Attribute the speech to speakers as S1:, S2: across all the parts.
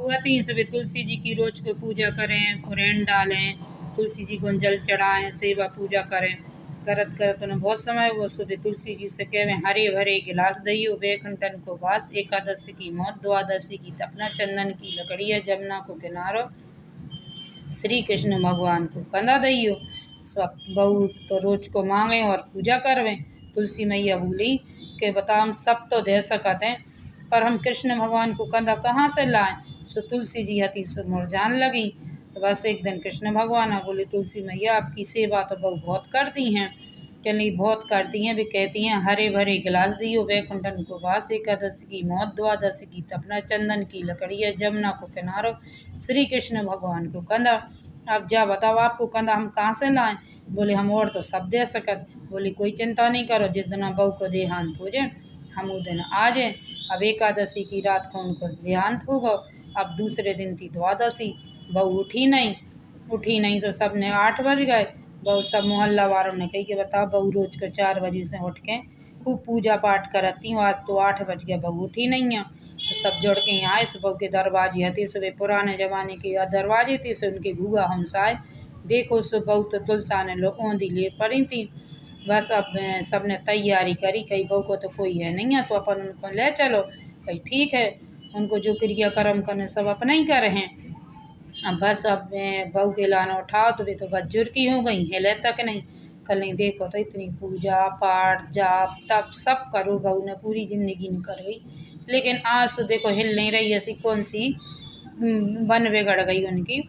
S1: हुआती सुबह तुलसी जी की रोज को पूजा करें, फुरैन डालें, तुलसी जी को जल चढ़ाएं, सेवा पूजा करें। करत करत उन्हें बहुत समय हुआ। सुबह तुलसी जी से कहे हरे भरे गिलास दइयो, बैकुंठन को वास, एकादशी की मौत, द्वादशी की तपना, चंदन की लकड़िया, जमुना को किनारो, श्री कृष्ण भगवान को कंधा दइयो। सब बहू तो रोज को मांगे और पूजा करवें। तुलसी मैया बोली कि बताओ हम सब तो दे सकते हैं, पर हम कृष्ण भगवान को कंधा कहाँ से लाएं। सो तुलसी जी हती सो मुरझान लगी। तो बस एक दिन कृष्ण भगवान बोले तुलसी मैया आपकी सेवा तो बहू बहुत करती हैं। कहली बहुत करती हैं, भी कहती हैं हरे भरे गिलास दियो, बैकुंठन को वास, एकादशी की मौत, द्वादशी की तपना, चंदन की लकड़िया, जमुना को किनारो, श्री कृष्ण भगवान को कंधा। अब जा बताओ आपको कंधा हम कहाँ से लाएं। बोले हम और तो सब दे सकत। बोली कोई चिंता नहीं करो, जिस दिन बहू को देहांत हो जाए हम उस दिन आ जाए। अब एकादशी की रात को उनको देहांत होगा। अब दूसरे दिन थी द्वादशी, बहू उठी नहीं तो सब ने 8 बज गए। बहू सब मोहल्ला वालों ने कही कि बताओ बहू रोज को 4 बजे से उठ के खूब पूजा पाठ करती हूँ, आज तो 8 बज गया बहू उठी नहीं है। तो सब जोड़ के यहाँ आए। सुबह के दरवाजे हते, सुबह पुराने जमाने के दरवाजे थे, सो उनके घूगा हमसाए। देखो सुबह तो तुलसा ने लो ओंधी ले पड़ी थी। बस अब सबने तैयारी करी, कहीं बहू को तो कोई है नहीं है तो अपन उनको ले चलो। कहीं ठीक है, उनको जो क्रियाक्रम करने सब अपना ही कर हैं। अब बस अब बहू के लाना उठाओ तो वे तो बज्जुर की हो गई, हिले तक नहीं। कल नहीं देखो तो इतनी पूजा पाठ जाप तब सब करो बहू ने पूरी जिंदगी में करवाई, लेकिन आज तो देखो हिल नहीं रही। ऐसी कौन सी बन बिगड़ गई उनकी।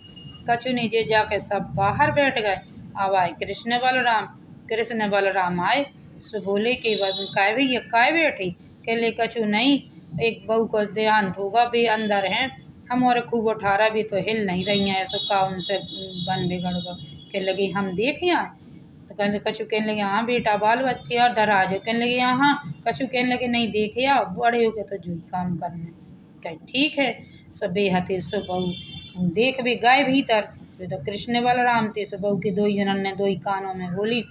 S1: कछु नहीं जे जाके सब बाहर बैठ गए। अब आए कृष्ण बलराम आए। सो बोले कि काय भैया काय बैठी। कहले कछु नहीं, एक बहू को देहांत होगा भी अंदर हैं हम, और खूब 18 भी तो हिल नहीं रही हैं, ऐसा का उनसे बन बिगड़ गो। कह लगी हम देखे आए। तो कहने कछु कहने लगे हाँ बेटा बाल बच्चे और डरा जो। कहने लगे यहाँ कछु कहने लगे नहीं देखे आ, बड़े हो गए तो जो काम करने। कह ठीक है। सब बेहते सो बहू देख भी गए भीतर। तो कृष्ण बलराम थे। सो बहू के दो ही जनन ने दो ही कानों में बोली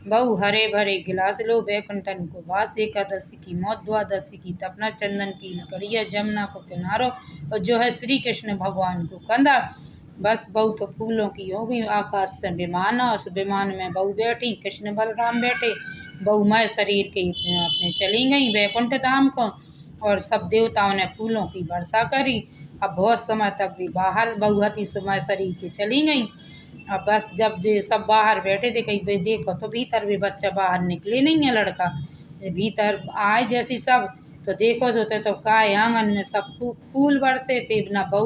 S1: बहू हरे भरे गिलास लो, बैकुंठन को वास, एकादशी की मौत, द्वादशी की तपना, चंदन की लकड़िया, जमुना को किनारो, और जो है श्री कृष्ण भगवान को कंधा। बस बहू तो फूलों की हो गई। आकाश से विमान आ, उस विमान में बहू बैठी, कृष्ण बलराम बैठे। बहू मय शरीर के अपने चली गई वैकुंठ धाम को, और सब देवताओं ने फूलों की वर्षा करी। अब बहुत समय तक भी बाहर बहू हती समय शरीर के चली गई। अब बस जब जे सब बाहर बैठे थे, कहीं भाई देखो तो भीतर भी बच्चा बाहर निकले नहीं है लड़का। भीतर आए जैसी सब तो देखो जो थे तो काय आंगन में सब फूल बरसे थे, ना बहू